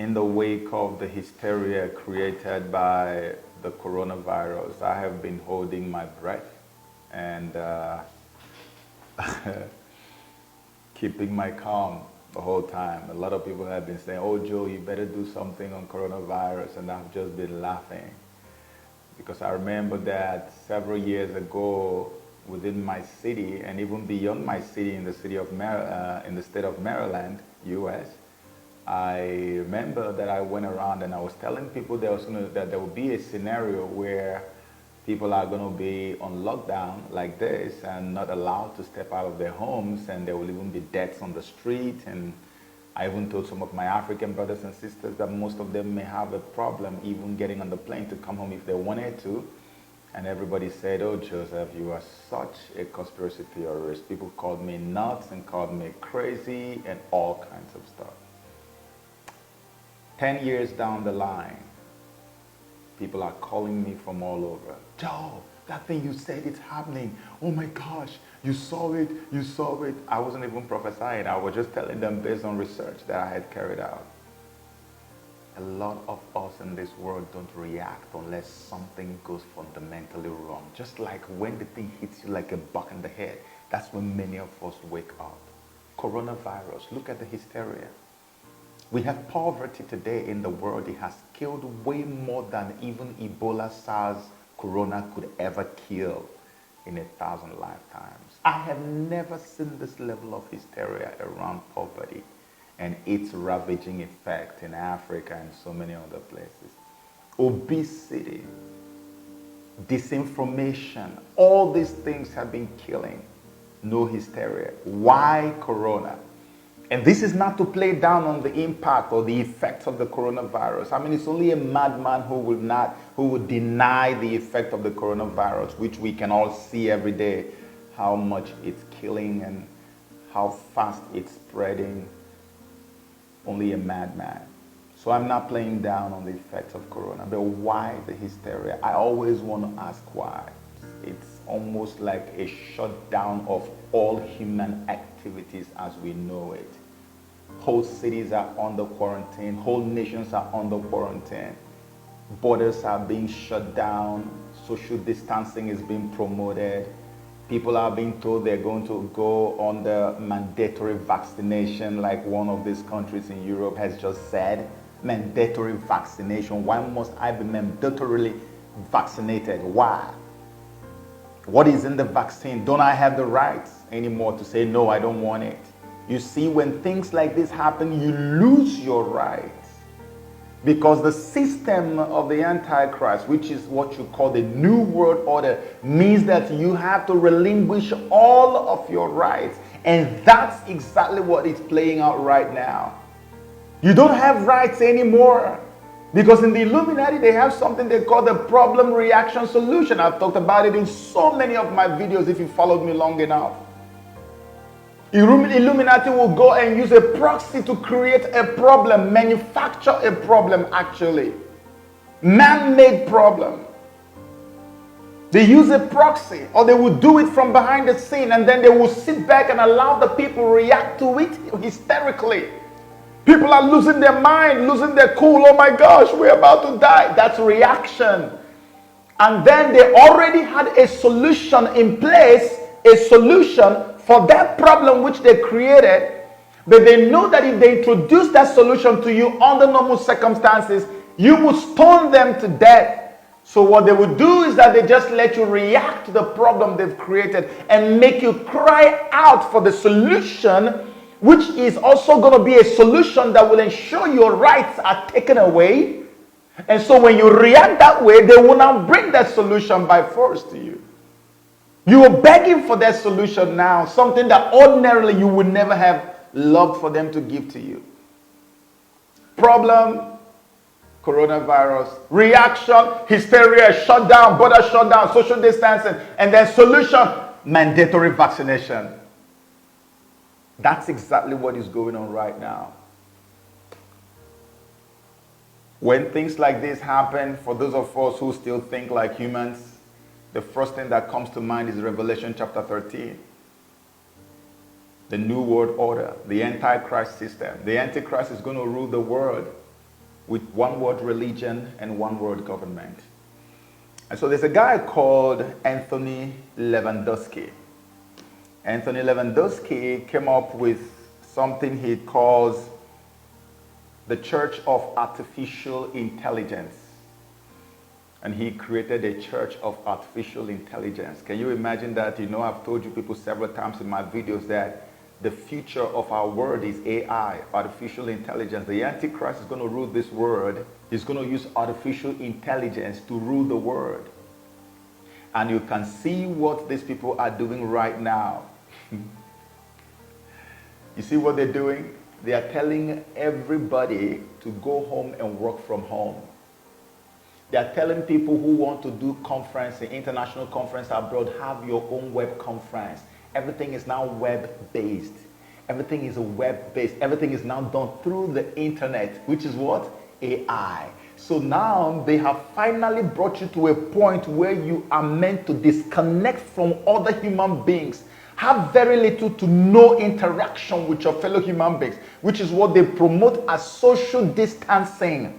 in the wake of the hysteria created by the coronavirus, I have been holding my breath and keeping my calm the whole time. A lot of people have been saying, "Oh, Joe, you better do something on coronavirus," and I've just been laughing because I remember that several years ago within my city and even beyond my city in the city of in the state of Maryland, U.S., I remember that I went around and I was telling people that there will be a scenario where people are going to be on lockdown like this and not allowed to step out of their homes, and there will even be deaths on the street. And I even told some of my African brothers and sisters that most of them may have a problem even getting on the plane to come home if they wanted to. And everybody said, "Oh, Joseph, you are such a conspiracy theorist." People called me nuts and called me crazy and all kinds of stuff. 10 years down the line, people are calling me from all over. "Joe, that thing you said, it's happening. Oh my gosh, you saw it, you saw it." I wasn't even prophesying. I was just telling them based on research that I had carried out. A lot of us in this world don't react unless something goes fundamentally wrong. Just like when the thing hits you like a buck in the head, that's when many of us wake up. Coronavirus, look at the hysteria. We have poverty today in the world. It has killed way more than even Ebola, SARS, Corona could ever kill in 1,000 lifetimes. I have never seen this level of hysteria around poverty and its ravaging effect in Africa and so many other places. Obesity, disinformation, all these things have been killing. No hysteria. Why Corona? And this is not to play down on the impact or the effects of the coronavirus. I mean, it's only a madman who would deny the effect of the coronavirus, which we can all see every day, how much it's killing and how fast it's spreading. Only a madman. So I'm not playing down on the effects of corona, but why the hysteria? I always want to ask why. It's almost like a shutdown of all human activities as we know it. Whole cities are under quarantine. Whole nations are under quarantine. Borders are being shut down. Social distancing is being promoted. People are being told they're going to go on the mandatory vaccination, like one of these countries in Europe has just said. Mandatory vaccination. Why must I be mandatorily vaccinated? Why? What is in the vaccine? Don't I have the rights anymore to say, no, I don't want it? You see, when things like this happen, you lose your rights. Because the system of the Antichrist, which is what you call the New World Order, means that you have to relinquish all of your rights. And that's exactly what is playing out right now. You don't have rights anymore. Because in the Illuminati, they have something they call the problem reaction solution. I've talked about it in so many of my videos if you followed me long enough. Illuminati will go and use a proxy to create a problem, manufacture a problem actually. Man-made problem. They use a proxy, or they will do it from behind the scene, and then they will sit back and allow the people react to it hysterically. People are losing their mind, losing their cool. Oh my gosh, we're about to die. That's reaction. And then they already had a solution in place, a solution for that problem which they created, but they know that if they introduce that solution to you under normal circumstances, you will stone them to death. So what they would do is that they just let you react to the problem they've created and make you cry out for the solution, which is also going to be a solution that will ensure your rights are taken away. And so when you react that way, they will now bring that solution by force to you. You are begging for that solution now, something that ordinarily you would never have loved for them to give to you. Problem, coronavirus. Reaction, hysteria, shutdown, border shutdown, social distancing. And then solution, mandatory vaccination. That's exactly what is going on right now. When things like this happen, for those of us who still think like humans, the first thing that comes to mind is Revelation chapter 13. The New World Order, the Antichrist system. The Antichrist is going to rule the world. with one word religion and one word government. And so there's a guy called Anthony Lewandowski. Anthony Lewandowski came up with something he calls the Church of Artificial Intelligence. And he created a Church of Artificial Intelligence. Can you imagine that? You know, I've told you people several times in my videos that the future of our world is AI, artificial intelligence. The Antichrist is going to rule this world. He's going to use artificial intelligence to rule the world. And you can see what these people are doing right now. You see what they're doing? They are telling everybody to go home and work from home. They are telling people who want to do conference, an international conference abroad, have your own web conference. Everything is now web-based. Everything is web-based. Everything is now done through the internet, which is what? AI. So now they have finally brought you to a point where you are meant to disconnect from other human beings. Have very little to no interaction with your fellow human beings, which is what they promote as social distancing.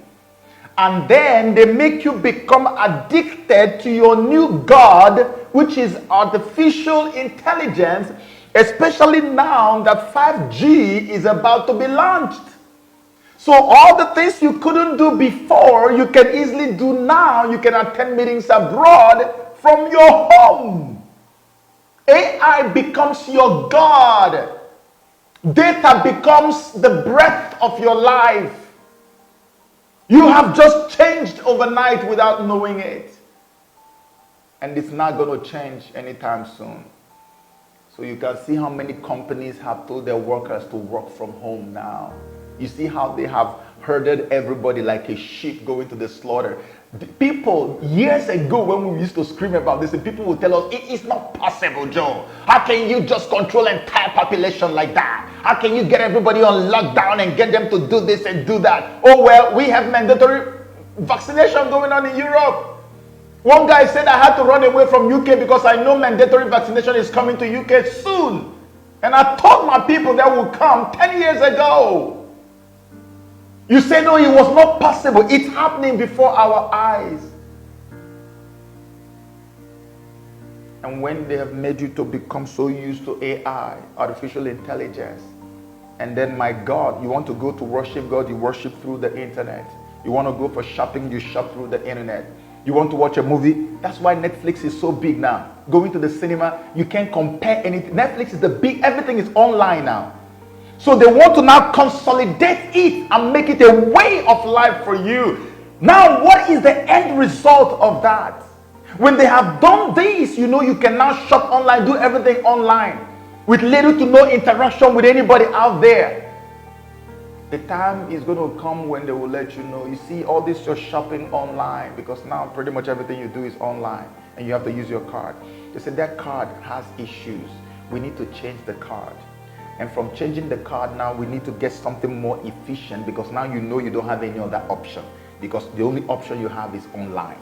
And then they make you become addicted to your new God, which is artificial intelligence, especially now that 5G is about to be launched. So all the things you couldn't do before, you can easily do now. You can attend meetings abroad from your home. AI becomes your God. Data becomes the breath of your life. You have just changed overnight without knowing it. And it's not going to change anytime soon. So you can see how many companies have told their workers to work from home now. You see how they have herded everybody like a sheep going to the slaughter. People, years ago when we used to scream about this, and people would tell us, it is not possible, Joe. How can you just control an entire population like that? How can you get everybody on lockdown and get them to do this and do that? Oh, well, we have mandatory vaccination going on in Europe. One guy said I had to run away from UK because I know mandatory vaccination is coming to UK soon. And I told my people that would come 10 years ago. You say, no, it was not possible. It's happening before our eyes. And when they have made you to become so used to AI, artificial intelligence, and then, my God, you want to go to worship God, you worship through the internet. You want to go for shopping, you shop through the internet. You want to watch a movie? That's why Netflix is so big now. Going to the cinema, you can't compare anything. Netflix is the big, everything is online now. So they want to now consolidate it and make it a way of life for you. Now, what is the end result of that? When they have done this, you know, you can now shop online, do everything online with little to no interaction with anybody out there. The time is going to come when they will let you know, you see, all this you're shopping online, because now pretty much everything you do is online and you have to use your card. They said that card has issues. We need to change the card. And from changing the card now, we need to get something more efficient, because now you know you don't have any other option, because the only option you have is online.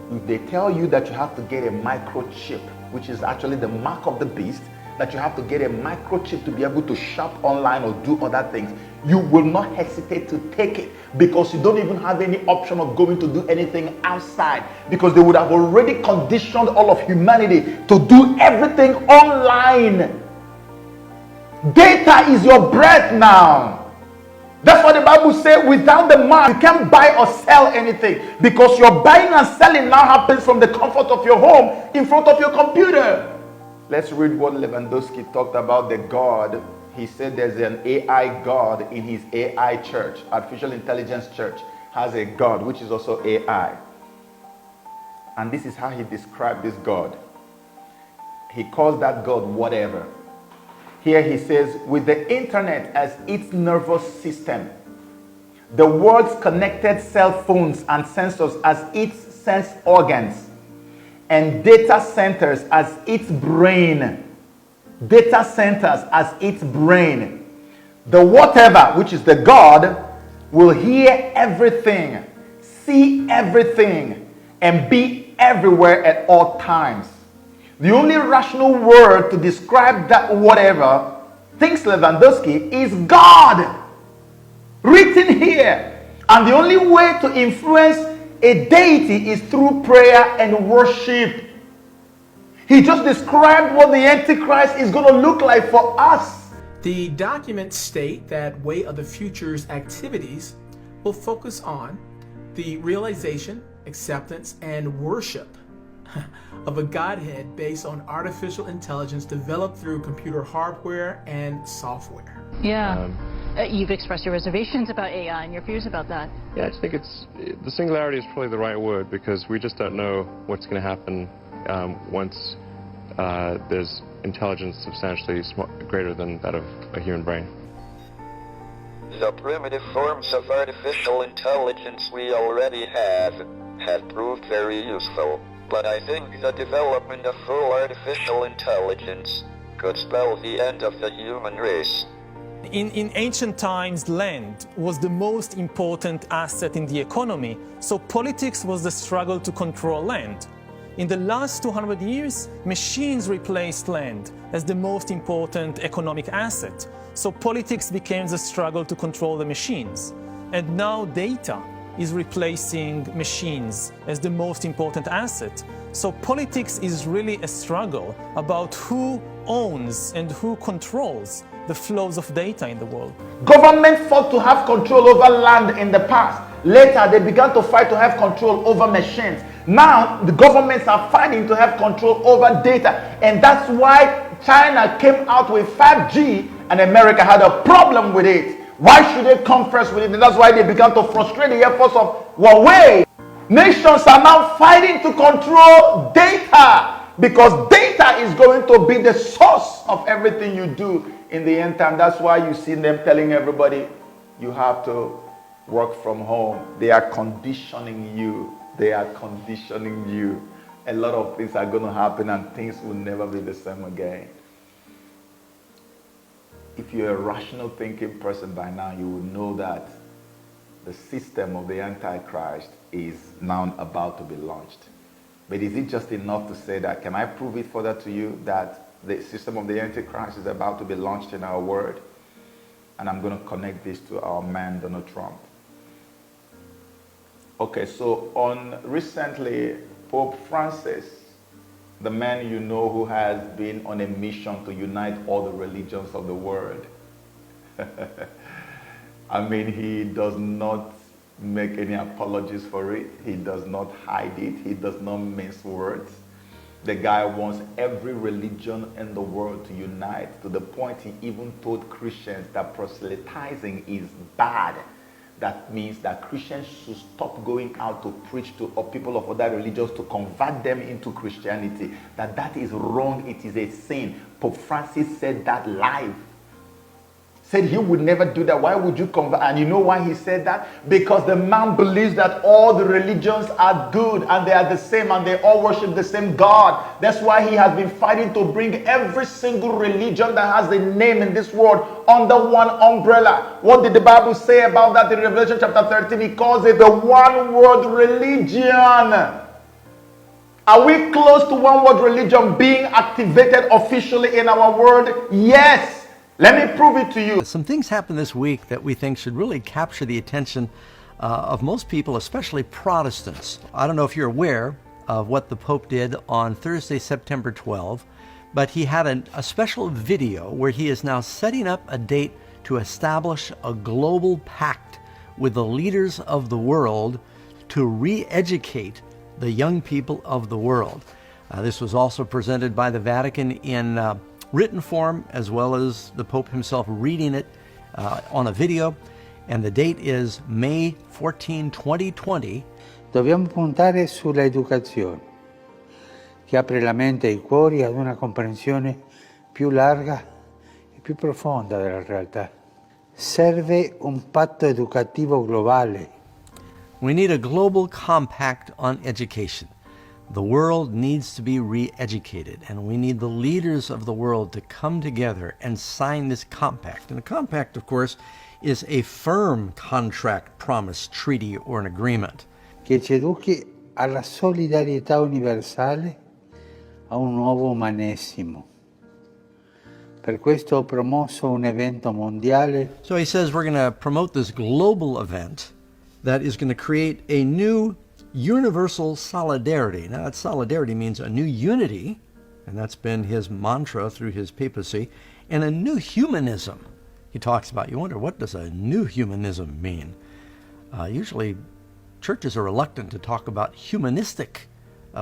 If they tell you that you have to get a microchip, which is actually the mark of the beast, that you have to get a microchip to be able to shop online or do other things, you will not hesitate to take it, because you don't even have any option of going to do anything outside, because they would have already conditioned all of humanity to do everything online. Data is your breath now. That's what the Bible says. Without the mind, you can't buy or sell anything, because your buying and selling now happens from the comfort of your home in front of your computer. Let's read what Lewandowski talked about the God. He said there's an AI God in his AI church. Artificial Intelligence Church has a God which is also AI. And this is how he described this God. He calls that God whatever. Here he says, with the internet as its nervous system, the world's connected cell phones and sensors as its sense organs, and data centers as its brain. Data centers as its brain. The whatever, which is the God, will hear everything, see everything, and be everywhere at all times. The only rational word to describe that whatever, thinks Lewandowski, is God. Written here. And the only way to influence a deity is through prayer and worship. He just described what the Antichrist is going to look like for us. The documents state that Way of the Future's activities will focus on the realization, acceptance, and worship of a Godhead based on artificial intelligence developed through computer hardware and software. Yeah. You've expressed your reservations about AI and your fears about that. Yeah, I just think the singularity is probably the right word, because we just don't know what's going to happen once there's intelligence substantially greater than that of a human brain. The primitive forms of artificial intelligence we already have proved very useful, but I think the development of full artificial intelligence could spell the end of the human race. In ancient times, land was the most important asset in the economy, so politics was the struggle to control land. In the last 200 years, machines replaced land as the most important economic asset, so politics became the struggle to control the machines. And now data is replacing machines as the most important asset. So politics is really a struggle about who owns and who controls the flows of data in the world. Government fought to have control over land in the past. Later, they began to fight to have control over machines. Now, the governments are fighting to have control over data. And that's why China came out with 5G and America had a problem with it. Why should they come first with it? And that's why they began to frustrate the efforts of Huawei. Nations are now fighting to control data, because data is going to be the source of everything you do in the end time. That's why you see them telling everybody you have to work from home. They are conditioning you. They are conditioning you. A lot of things are going to happen and things will never be the same again. If you're a rational thinking person by now, you will know that the system of the Antichrist is now about to be launched. But is it just enough to say that? Can I prove it further to you that the system of the Antichrist is about to be launched in our world? And I'm going to connect this to our man, Donald Trump. Okay, so recently, Pope Francis, the man you know who has been on a mission to unite all the religions of the world. I mean, he does not make any apologies for it. He does not hide it. He does not mince words. The guy wants every religion in the world to unite, to the point he even told Christians that proselytizing is bad. That means that Christians should stop going out to preach to people of other religions to convert them into Christianity. That is wrong. It is a sin. Pope Francis said that live. Said he would never do that. Why would you convert? And you know why he said that? Because the man believes that all the religions are good and they are the same and they all worship the same God. That's why he has been fighting to bring every single religion that has a name in this world under one umbrella. What did the Bible say about that in Revelation chapter 13? He calls it the one world religion. Are we close to one world religion being activated officially in our world? Yes. Let me prove it to you. Some things happened this week that we think should really capture the attention of most people, especially Protestants. I don't know if you're aware of what the Pope did on Thursday, September 12, but he had a special video where he is now setting up a date to establish a global pact with the leaders of the world to re-educate the young people of the world. This was also presented by the Vatican in written form, as well as the Pope himself reading it on a video, and the date is May 14, 2020. Dobbiamo puntare sulla educazione, che apre la mente e i cuori ad una comprensione più larga e più profonda della realtà. Serve un patto educativo globale. We need a global compact on education. The world needs to be re-educated, and we need the leaders of the world to come together and sign this compact. And a compact, of course, is a firm contract, promise, treaty, or an agreement. Che ci educhi alla solidarietà universale, a un nuovo umanesimo. Per questo ho promosso un evento mondiale. So he says we're going to promote this global event that is going to create a new universal solidarity. Now, that solidarity means a new unity, and that's been his mantra through his papacy, and a new humanism. He talks about, you wonder, what does a new humanism mean? Usually, churches are reluctant to talk about humanistic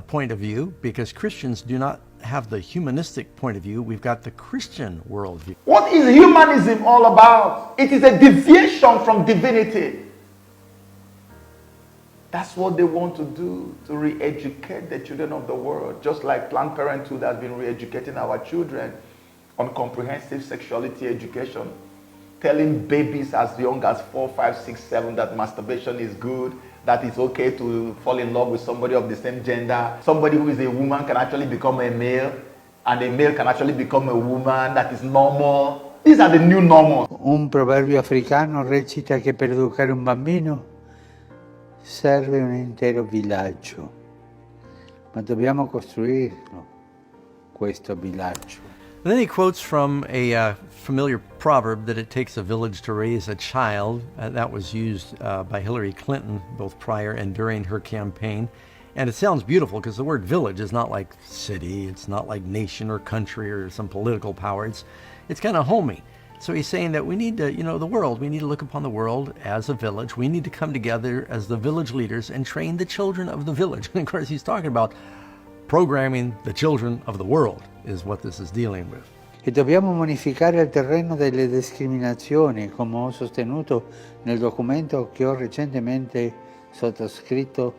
point of view because Christians do not have the humanistic point of view. We've got the Christian worldview. What is humanism all about? It is a deviation from divinity. That's what they want to do, to re-educate the children of the world, just like Planned Parenthood has been re-educating our children on comprehensive sexuality education, telling babies as young as 4, 5, 6, 7 that masturbation is good, that it's okay to fall in love with somebody of the same gender. Somebody who is a woman can actually become a male, and a male can actually become a woman. That is normal. These are the new normals. Un proverbio africano recita che per educare un bambino serve un intero villaggio, ma dobbiamo costruirlo, questo villaggio. And then he quotes from a familiar proverb that it takes a village to raise a child. That was used by Hillary Clinton both prior and during her campaign. And it sounds beautiful because the word village is not like city, it's not like nation or country or some political power. It's kind of homey. So he's saying that we need to, the world, we need to look upon the world as a village. We need to come together as the village leaders and train the children of the village. And of course, he's talking about programming the children of the world is what this is dealing with. E dobbiamo modificare il terreno delle discriminazioni, come ho sostenuto nel documento che ho recentemente sottoscritto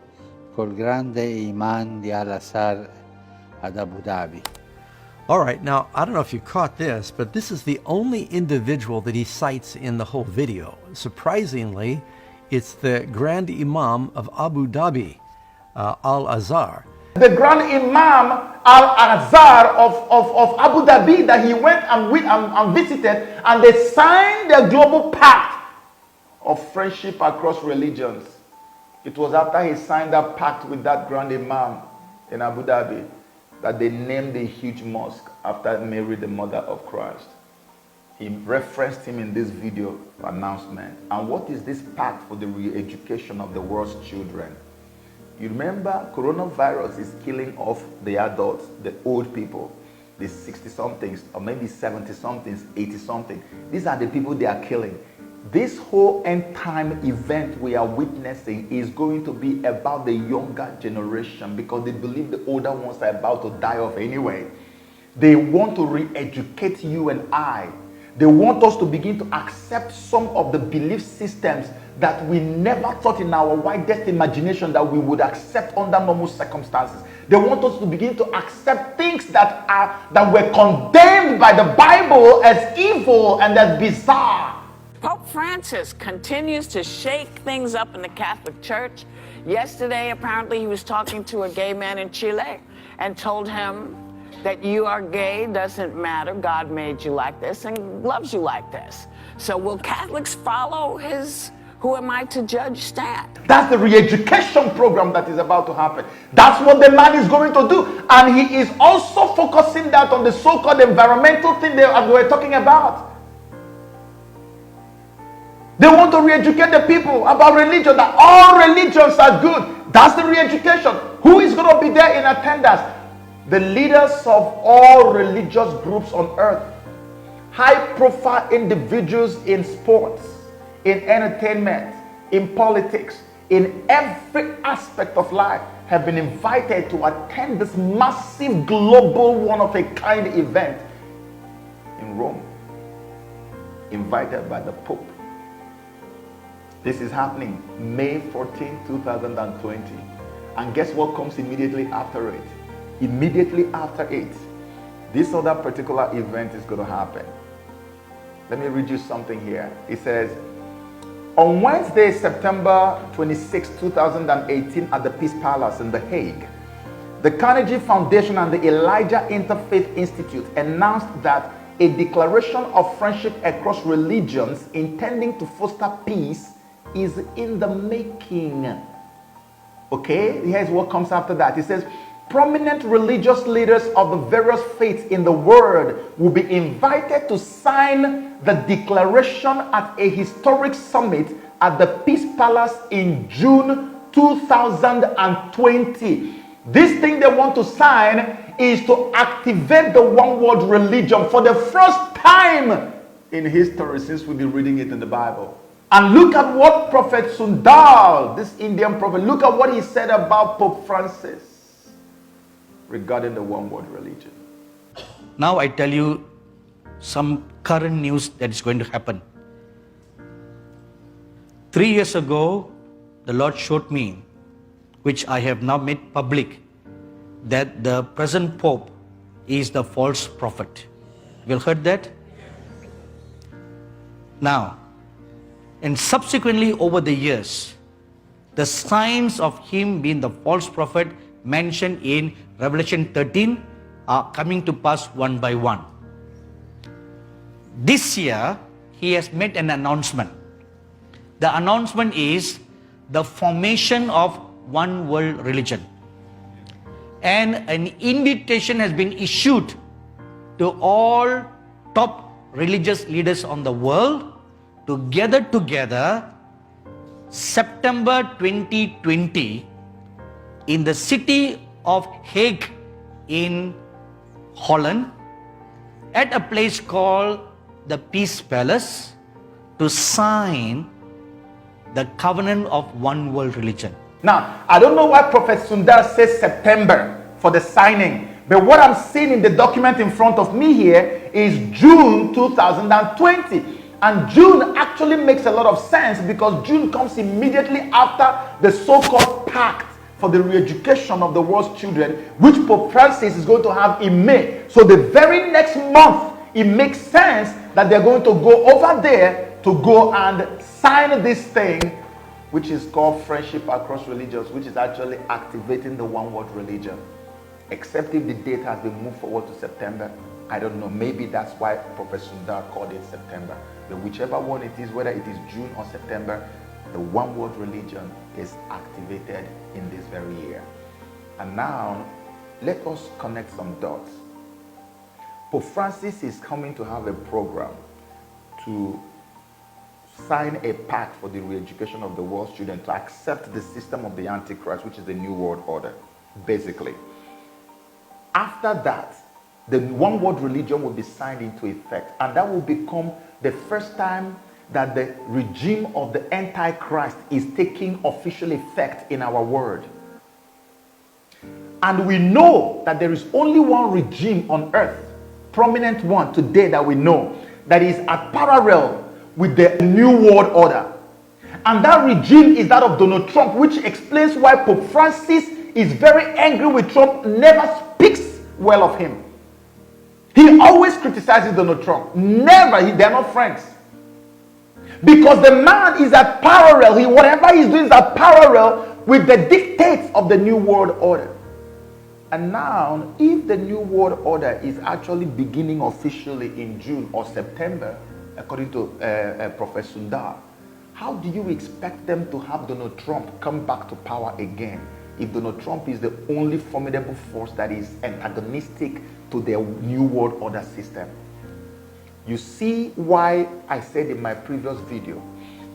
col grande imam di Al-Azhar ad Abu Dhabi. All right, now, I don't know if you caught this, but this is the only individual that he cites in the whole video. Surprisingly, it's the Grand Imam of Abu Dhabi, Al-Azhar. The Grand Imam Al-Azhar of Abu Dhabi that he went and visited, and they signed the global pact of friendship across religions. It was after he signed that pact with that Grand Imam in Abu Dhabi that they named a huge mosque after Mary, the mother of Christ. He referenced him in this video announcement. And what is this pact for the re-education of the world's children? You remember, coronavirus is killing off the adults, the old people, the 60-somethings, or maybe 70-somethings, 80-something. These are the people they are killing. This whole end-time event we are witnessing is going to be about the younger generation because they believe the older ones are about to die off anyway. They want to re-educate you and I. They want us to begin to accept some of the belief systems that we never thought in our widest imagination that we would accept under normal circumstances. They want us to begin to accept things that were condemned by the Bible as evil and as bizarre. Pope Francis continues to shake things up in the Catholic Church. Yesterday, apparently, he was talking to a gay man in Chile and told him that you are gay, doesn't matter, God made you like this and loves you like this. So will Catholics follow his who am I to judge stand? That's the re-education program that is about to happen. That's what the man is going to do. And he is also focusing that on the so-called environmental thing they were talking about. They want to re-educate the people about religion, that all religions are good. That's the re-education. Who is going to be there in attendance? The leaders of all religious groups on earth. High-profile individuals in sports, in entertainment, in politics, in every aspect of life have been invited to attend this massive global one-of-a-kind event in Rome, invited by the Pope. This is happening May 14, 2020. And guess what comes immediately after it? Immediately after it, this other particular event is going to happen. Let me read you something here. It says, on Wednesday, September 26, 2018, at the Peace Palace in The Hague, the Carnegie Foundation and the Elijah Interfaith Institute announced that a declaration of friendship across religions intending to foster peace is in the making. Okay, here's what comes after that. It says, prominent religious leaders of the various faiths in the world will be invited to sign the declaration at a historic summit at the Peace Palace in June 2020. This thing they want to sign is to activate the one world religion for the first time in history, since we've been reading it in the Bible. And look at what Prophet Sundar, this Indian prophet, look at what he said about Pope Francis regarding the one world religion. Now I tell you some current news that is going to happen. 3 years ago, the Lord showed me, which I have now made public, that the present Pope is the false prophet. You heard that? Now, and subsequently over the years, the signs of him being the false prophet mentioned in Revelation 13 are coming to pass one by one. This year, he has made an announcement. The announcement is the formation of one world religion. And an invitation has been issued to all top religious leaders on the world to gather together September 2020 in the city of Hague in Holland at a place called the Peace Palace to sign the covenant of one world religion. Now, I don't know why Prophet Sundar says September for the signing, but what I'm seeing in the document in front of me here is June 2020. And June actually makes a lot of sense because June comes immediately after the so-called pact for the re-education of the world's children, which Pope Francis is going to have in May. So the very next month, it makes sense that they're going to go over there to go and sign this thing, which is called Friendship Across Religions, which is actually activating the one world religion. Except if the date has been moved forward to September. I don't know. Maybe that's why Professor Sundar called it September. But whichever one it is, whether it is June or September, the one world religion is activated in this very year. And now, let us connect some dots. Pope Francis is coming to have a program to sign a pact for the re-education of the world's children to accept the system of the Antichrist, which is the New World Order, basically. After that, the one world religion will be signed into effect, and that will become the first time that the regime of the Antichrist is taking official effect in our world. And we know that there is only one regime on earth, prominent one today that we know, that is at parallel with the New World Order. And that regime is that of Donald Trump, which explains why Pope Francis is very angry with Trump, never speaks well of him. He always criticizes Donald Trump. Never. They're not friends. Because the man is at parallel. Whatever he's doing is at parallel with the dictates of the New World Order. And now, if the New World Order is actually beginning officially in June or September, according to Professor Sundar, how do you expect them to have Donald Trump come back to power again if Donald Trump is the only formidable force that is antagonistic to their New World Order system? You see why I said in my previous video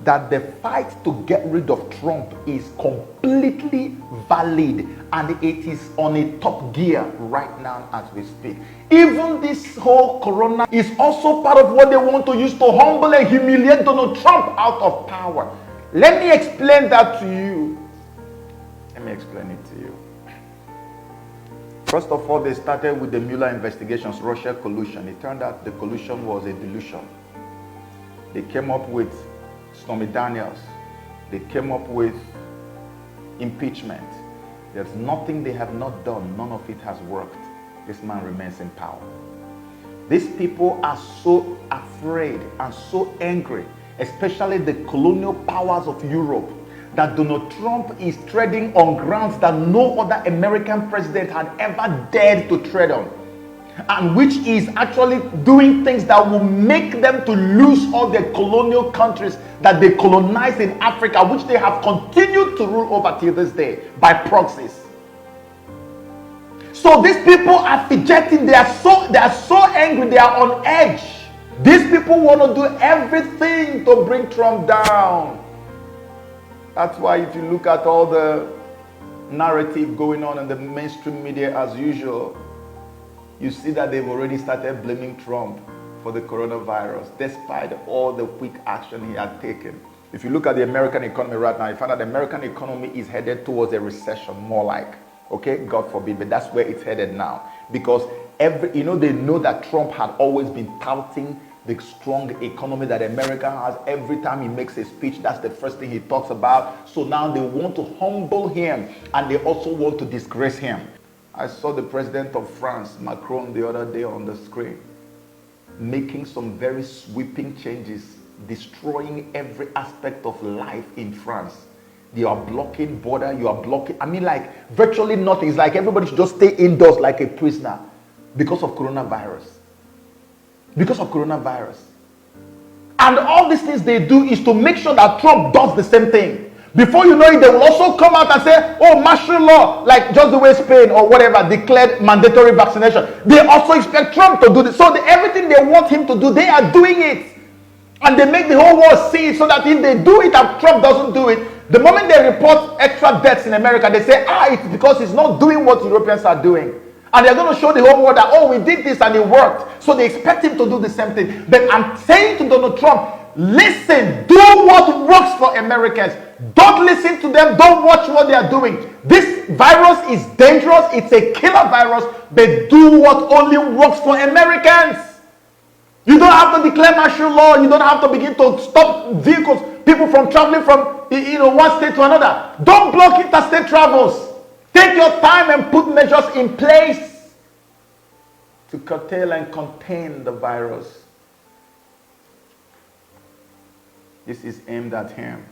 that the fight to get rid of Trump is completely valid and it is on a top gear right now as we speak. Even this whole corona is also part of what they want to use to humble and humiliate Donald Trump out of power. Let me explain that to you. Let me explain it to you. First of all, they started with the Mueller investigations, Russia collusion. It turned out the collusion was a delusion. They came up with Stormy Daniels. They came up with impeachment. There's nothing they have not done. None of it has worked. This man remains in power. These people are so afraid and so angry, especially the colonial powers of Europe, that Donald Trump is treading on grounds that no other American president had ever dared to tread on, and which is actually doing things that will make them to lose all their colonial countries that they colonized in Africa, which they have continued to rule over till this day by proxies. So these people are fidgeting. They are so angry. They are on edge. These people want to do everything to bring Trump down. That's why if you look at all the narrative going on in the mainstream media as usual, you see that they've already started blaming Trump for the coronavirus, despite all the quick action he had taken. If you look at the American economy right now, you find that the American economy is headed towards a recession, more like, okay, God forbid, but that's where it's headed now. Because they know that Trump had always been touting the strong economy that America has. Every time he makes a speech, that's the first thing he talks about. So now they want to humble him, and they also want to disgrace him. I saw the president of France, Macron, the other day on the screen, making some very sweeping changes, destroying every aspect of life in France. You are blocking border, you are blocking, like virtually nothing. It's like everybody should just stay indoors like a prisoner because of coronavirus. Because of coronavirus. And all these things they do is to make sure that Trump does the same thing. Before you know it, they will also come out and say, oh, martial law, like just the way Spain or whatever declared mandatory vaccination. They also expect Trump to do this. So everything they want him to do, they are doing it. And they make the whole world see it, so that if they do it and Trump doesn't do it, the moment they report extra deaths in America, they say, it's because he's not doing what Europeans are doing. And they're going to show the whole world that, oh, we did this and it worked. So they expect him to do the same thing. But I'm saying to Donald Trump, listen, do what works for Americans. Don't listen to them. Don't watch what they are doing. This virus is dangerous. It's a killer virus. But do what only works for Americans. You don't have to declare martial law. You don't have to begin to stop vehicles, people from traveling from one state to another. Don't block interstate travels. Take your time and put measures in place to curtail and contain the virus. This is aimed at him.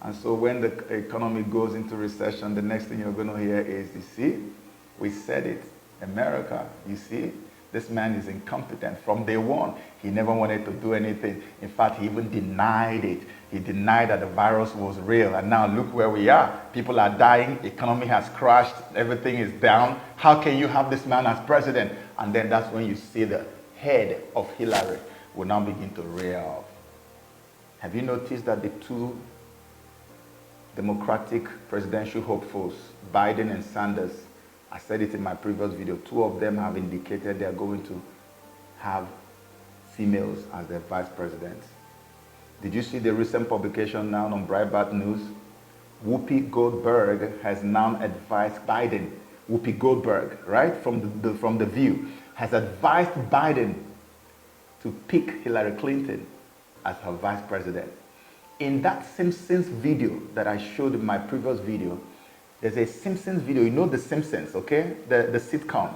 And so when the economy goes into recession, the next thing you're going to hear is, you see, we said it, America, you see, this man is incompetent. From day one, he never wanted to do anything. In fact, he even denied it. He denied that the virus was real. And now look where we are. People are dying. Economy has crashed. Everything is down. How can you have this man as president? And then that's when you see the head of Hillary will now begin to rear up. Have you noticed that the two Democratic presidential hopefuls, Biden and Sanders, I said it in my previous video, two of them have indicated they are going to have females as their vice presidents. Did you see the recent publication now on Breitbart News? Whoopi Goldberg has now advised Biden, Whoopi Goldberg, right, from the View, has advised Biden to pick Hillary Clinton as her vice president. In that Simpsons video that I showed in my previous video, there's a Simpsons video. You know The Simpsons, okay? The sitcom.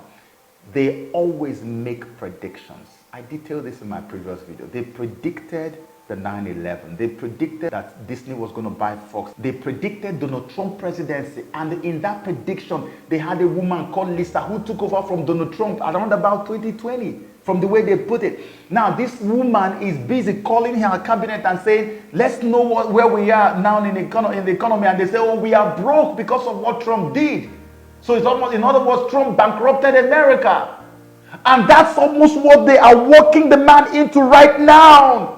They always make predictions. I detailed this in my previous video. They predicted the 9/11. They predicted that Disney was going to buy Fox. They predicted Donald Trump presidency. And in that prediction, they had a woman called Lisa who took over from Donald Trump around about 2020, from the way they put it. Now, this woman is busy calling her cabinet and saying, let's know where we are now in the economy. And they say, oh, we are broke because of what Trump did. So it's almost, in other words, Trump bankrupted America. And that's almost what they are walking the man into right now.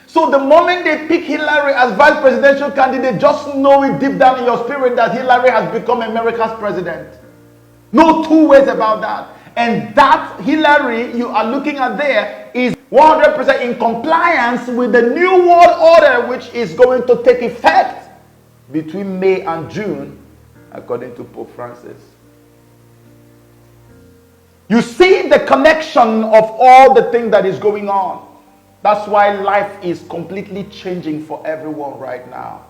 So the moment they pick Hillary as vice presidential candidate, just know it deep down in your spirit that Hillary has become America's president. No two ways about that. And that Hillary you are looking at there is 100% in compliance with the New World Order, which is going to take effect between May and June, according to Pope Francis. You see the connection of all the things that is going on. That's why life is completely changing for everyone right now.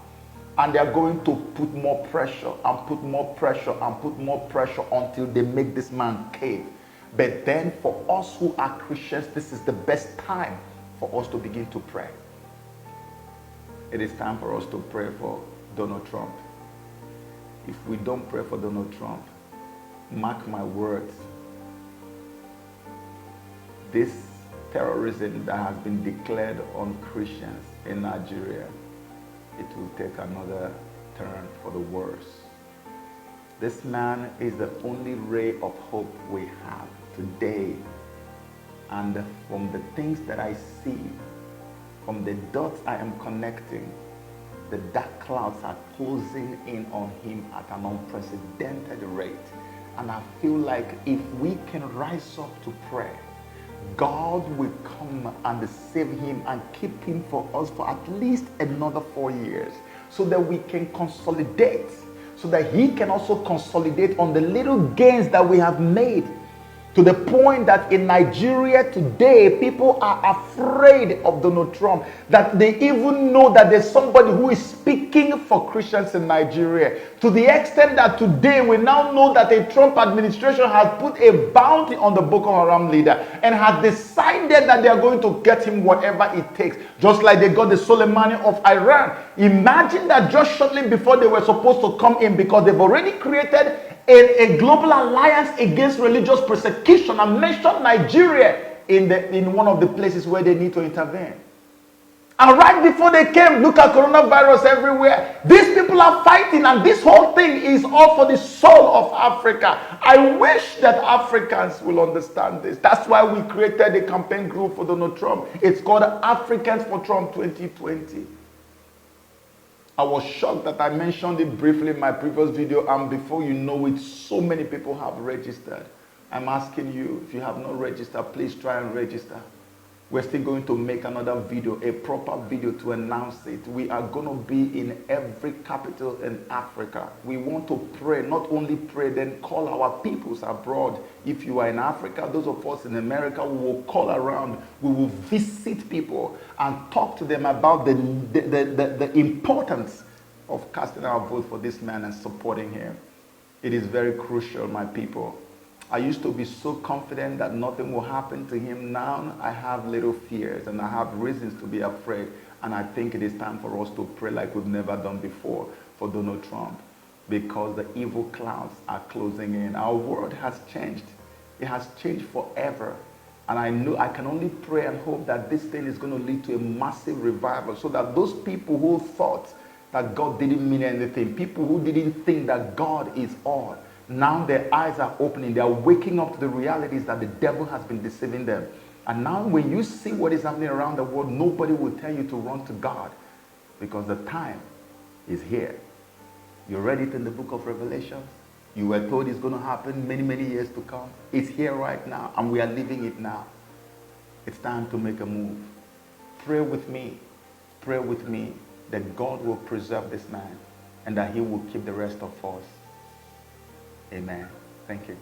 And they are going to put more pressure and put more pressure and put more pressure until they make this man cave. But then for us who are Christians, this is the best time for us to begin to pray. It is time for us to pray for Donald Trump. If we don't pray for Donald Trump, mark my words, this terrorism that has been declared on Christians in Nigeria, it will take another turn for the worse. This man is the only ray of hope we have today. And from the things that I see, from the dots I am connecting, the dark clouds are closing in on him at an unprecedented rate. And I feel like if we can rise up to pray, God will come and save him and keep him for us for at least another 4 years, so that we can consolidate, so that he can also consolidate on the little gains that we have made, to the point that in Nigeria today, people are afraid of Donald Trump, that they even know that there's somebody who is speaking for Christians in Nigeria, to the extent that today we now know that the Trump administration has put a bounty on the Boko Haram leader and has decided that they are going to get him whatever it takes, just like they got the Soleimani of Iran. Imagine that just shortly before they were supposed to come in, because they've already created a global alliance against religious persecution and mentioned Nigeria in one of the places where they need to intervene. And right before they came, look at coronavirus everywhere. These people are fighting, and this whole thing is all for the soul of Africa. I wish that Africans will understand this. That's why we created a campaign group for Donald Trump. It's called Africans for Trump 2020. I was shocked that I mentioned it briefly in my previous video, and before you know it, so many people have registered. I'm asking you, if you have not registered, please try and register. We're still going to make another video, a proper video to announce it. We are going to be in every capital in Africa. We want to pray, not only pray, then call our peoples abroad. If you are in Africa, those of us in America, we will call around. We will visit people and talk to them about the importance of casting our vote for this man and supporting him. It is very crucial, my people. I used to be so confident that nothing will happen to him. Now I have little fears and I have reasons to be afraid. And I think it is time for us to pray like we've never done before for Donald Trump, because the evil clouds are closing in. Our world has changed. It has changed forever. And I know I can only pray and hope that this thing is going to lead to a massive revival, so that those people who thought that God didn't mean anything, people who didn't think that God is all, now their eyes are opening. They are waking up to the realities that the devil has been deceiving them. And now when you see what is happening around the world, nobody will tell you to run to God, because the time is here. You read it in the book of Revelation. You were told it's going to happen many, many years to come. It's here right now, and we are living it now. It's time to make a move. Pray with me that God will preserve this man and that he will keep the rest of us. Amen. Thank you.